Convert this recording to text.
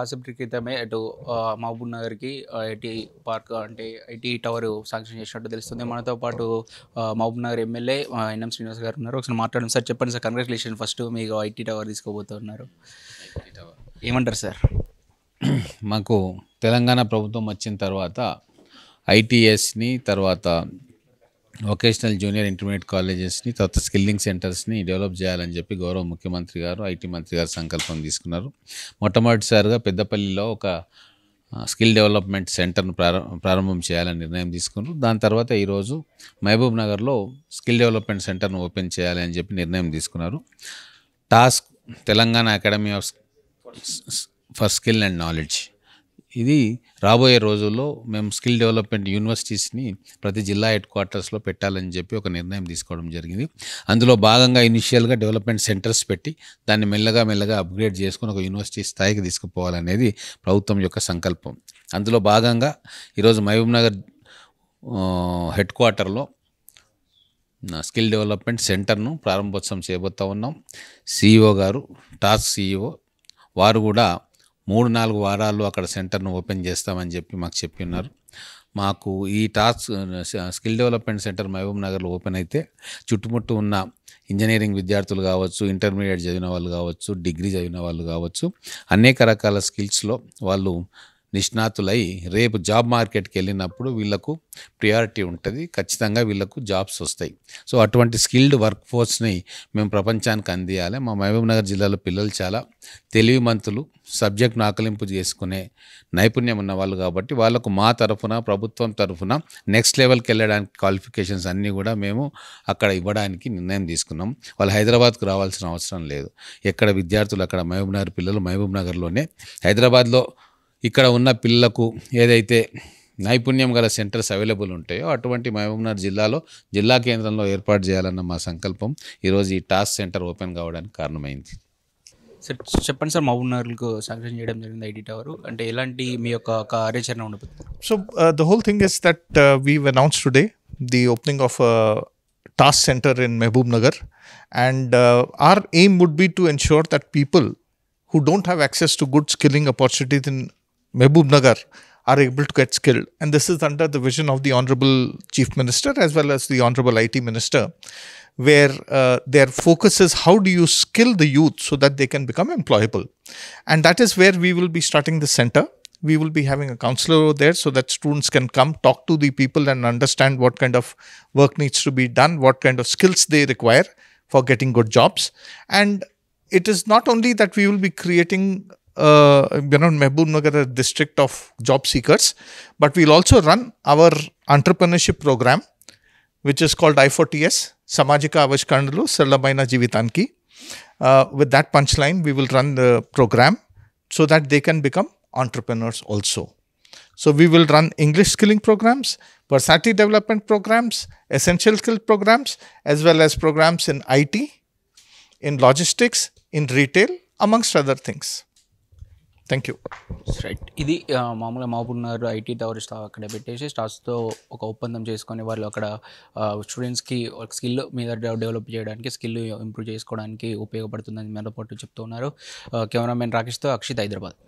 కాసేపటి క్రితమే అటు మహబూబ్ నగర్‌కి ఐటీ పార్క్ అంటే ఐటీ టవర్ శాంక్షన్ చేసినట్టు తెలుస్తుంది. మనతో పాటు మహబూబ్ నగర్ ఎమ్మెల్యే ఎన్ఎం శ్రీనివాస్ గారు ఉన్నారు. ఒకసారి మాట్లాడండి సార్. చెప్పండి సార్. కంగ్రాచులేషన్ ఫస్ట్ మీకు ఐటీ టవర్ తీసుకోబోతున్నారు. ఏమంటారు సార్? మాకు తెలంగాణ ప్రభుత్వం వచ్చిన తర్వాత ఐటీఎస్ని తర్వాత వొకేషనల్ జూనియర్ ఇంటర్మీడియట్ కాలేజెస్ని తర్వాత స్కిల్లింగ్ సెంటర్స్ని డెవలప్ చేయాలని చెప్పి గౌరవ ముఖ్యమంత్రి గారు ఐటీ మంత్రి గారు సంకల్పం తీసుకున్నారు. మొట్టమొదటిసారిగా పెద్దపల్లిలో ఒక స్కిల్ డెవలప్మెంట్ సెంటర్ను ప్రారంభం చేయాలని నిర్ణయం తీసుకున్నారు. దాని తర్వాత ఈరోజు మహబూబ్ నగర్లో స్కిల్ డెవలప్మెంట్ సెంటర్ను ఓపెన్ చేయాలి అని చెప్పి నిర్ణయం తీసుకున్నారు. Task Telangana academy of for skill and knowledge ఇది రాబోయే రోజుల్లో మేము స్కిల్ డెవలప్మెంట్ యూనివర్సిటీస్ని ప్రతి జిల్లా హెడ్ క్వార్టర్స్లో పెట్టాలని చెప్పి ఒక నిర్ణయం తీసుకోవడం జరిగింది. అందులో భాగంగా ఇనిషియల్గా డెవలప్మెంట్ సెంటర్స్ పెట్టి దాన్ని మెల్లగా అప్గ్రేడ్ చేసుకుని ఒక యూనివర్సిటీ స్థాయికి తీసుకుపోవాలనేది ప్రభుత్వం యొక్క సంకల్పం. అందులో భాగంగా ఈరోజు మహబూబ్ నగర్ హెడ్ క్వార్టర్లో స్కిల్ డెవలప్మెంట్ సెంటర్ను ప్రారంభోత్సవం చేయబోతూ ఉన్నాం. సిఇఓ గారు టాస్క్ సిఇఓ వారు కూడా 3-4 వారాల్లో అక్కడ సెంటర్ను ఓపెన్ చేస్తామని చెప్పి మాకు చెప్పి ఉన్నారు. మాకు ఈ స్కిల్ డెవలప్మెంట్ సెంటర్ మహబూబ్ నగర్లో ఓపెన్ అయితే చుట్టుముట్టు ఉన్న ఇంజనీరింగ్ విద్యార్థులు కావచ్చు, ఇంటర్మీడియట్ చదివిన వాళ్ళు కావచ్చు, డిగ్రీ చదివిన వాళ్ళు కావచ్చు, అనేక రకాల స్కిల్స్లో వాళ్ళు నిష్ణాతులై రేపు జాబ్ మార్కెట్కి వెళ్ళినప్పుడు వీళ్ళకు ప్రియారిటీ ఉంటుంది, ఖచ్చితంగా వీళ్ళకు జాబ్స్ వస్తాయి. సో అటువంటి స్కిల్డ్ వర్క్ ఫోర్స్ని మేము ప్రపంచానికి అందియాలి. మా మహబూబ్ నగర్ జిల్లాలో పిల్లలు చాలా తెలివిమంతులు, సబ్జెక్ట్ను ఆకలింపు చేసుకునే నైపుణ్యం ఉన్న వాళ్ళు కాబట్టి వాళ్ళకు మా తరఫున ప్రభుత్వం తరఫున నెక్స్ట్ లెవెల్కి వెళ్ళడానికి క్వాలిఫికేషన్స్ అన్నీ కూడా మేము అక్కడ ఇవ్వడానికి నిర్ణయం తీసుకున్నాం. వాళ్ళు హైదరాబాద్కు రావాల్సిన అవసరం లేదు. ఎక్కడ విద్యార్థులు అక్కడ మహబూబ్ నగర్ పిల్లలు మహబూబ్ నగర్లోనే, హైదరాబాద్లో ఇక్కడ ఉన్న పిల్లలకు ఏదైతే నైపుణ్యం గల సెంటర్స్ అవైలబుల్ ఉంటాయో అటువంటి మహబూబ్ నగర్ జిల్లాలో జిల్లా కేంద్రంలో ఏర్పాటు చేయాలన్న మా సంకల్పం ఈరోజు ఈ టాస్క్ సెంటర్ ఓపెన్ కావడానికి కారణమైంది. సార్ చెప్పండి సార్. మహబూబ్ నగర్కు శాంక్షన్ చేయడం జరిగింది ఐటీ టవర్. అంటే ఎలాంటి మీ యొక్క కార్యాచరణ ఉండదు? So the whole thing is that we've announced today the opening of a task center in Mehboob Nagar, and our aim would be to ensure that people who don't have access to good skilling opportunities in Mehboob Nagar are able to get skilled. And this is under the vision of the Honorable Chief Minister as well as the Honorable IT Minister, where their focus is how do you skill the youth so that they can become employable. And that is where we will be starting the center. We will be having a counselor over there so that students can come talk to the people and understand what kind of work needs to be done, what kind of skills they require for getting good jobs. And it is not only that we will be creating Mehboob Nagar a district of job seekers, but we'll also run our entrepreneurship program, which is called I4TS, Samajika Avishkaranalu Sarlamaina Jeevitaniki. With that punchline, we will run the program so that they can become entrepreneurs also. So we will run English skilling programs, personality development programs, essential skill programs, as well as programs in IT, in logistics, in retail, amongst other things. Thank you. Right. ఇది మామూలుగా Mahabub Nagar IT tower అక్కడ పెట్టేసి స్టాఫ్స్తో ఒక ఒప్పందం చేసుకొని వాళ్ళు అక్కడ స్టూడెంట్స్కి ఒక స్కిల్ మీద డెవలప్ చేయడానికి, స్కిల్ ఇంప్రూవ్ చేసుకోవడానికి ఉపయోగపడుతుందని మనతో పాటు చెప్తూ ఉన్నారు. కెమెరామెన్ రాకేష్తో అక్షిత్, హైదరాబాద్.